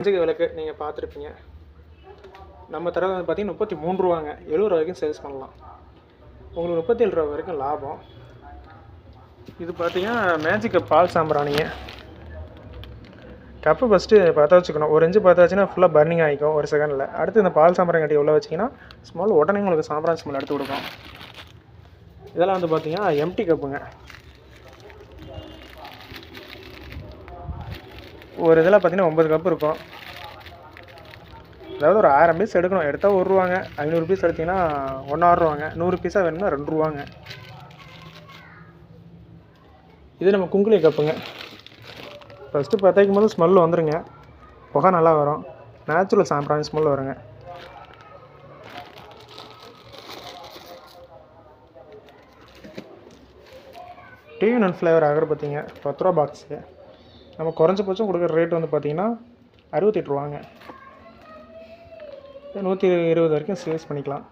பஞ்சக விளக்கு நீங்கள் பார்த்துருப்பீங்க. நம்ம தர வந்து பார்த்திங்கன்னா 33 ரூபாங்க. 70 ரூபா வரைக்கும் சேல்ஸ் பண்ணலாம். உங்களுக்கு 37 ரூபா வரைக்கும் லாபம். இது பார்த்தீங்கன்னா மேஜிக் கப் பால் சாம்பிராணிங்க. கப்பு ஃபஸ்ட்டு பற்ற வச்சுக்கணும். ஒரு இன்ச்சு பற்ற வச்சுன்னா ஃபுல்லாக பர்னிங் ஆகிக்கும் ஒரு செகண்டில். அடுத்து இந்த பால் சாம்பிராணி கட்டி உள்ள வச்சிங்கன்னா ஸ்மெல் உடனே உங்களுக்கு சாம்பிராணி ஸ்மெல் எடுத்து கொடுக்கும். இதெல்லாம் வந்து பார்த்திங்கன்னா எம்டி கப்புங்க. ஒரு இதில் பார்த்திங்கன்னா 9 கப்பு இருக்கும். அதாவது ஒரு 1000 பீஸ் எடுக்கணும். எடுத்தால் 1 ரூபாங்க. 500 பீஸ் எடுத்திங்கன்னா 1.5 ரூபாங்க. 100 பீஸாக வேணும்னா 2 ரூபாங்க. இது நம்ம குங்குலி கப்புங்க. ஃபஸ்ட்டு பற்றைக்கும் போது ஸ்மெல் வந்துடுங்க. புகை நல்லா வரும். நேச்சுரல் சாம்பிராணி ஸ்மெல் வருங்க. டிவி நன் ஃப்ளேவர் அகர்பத்திங்க 10 ரூபா பாக்ஸு. நம்ம குறைஞ்சபட்சம் கொடுக்குற ரேட் வந்து பார்த்திங்கன்னா 68 ரூபாங்க. 120 வரைக்கும் சேல்ஸ் பண்ணிக்கலாம்.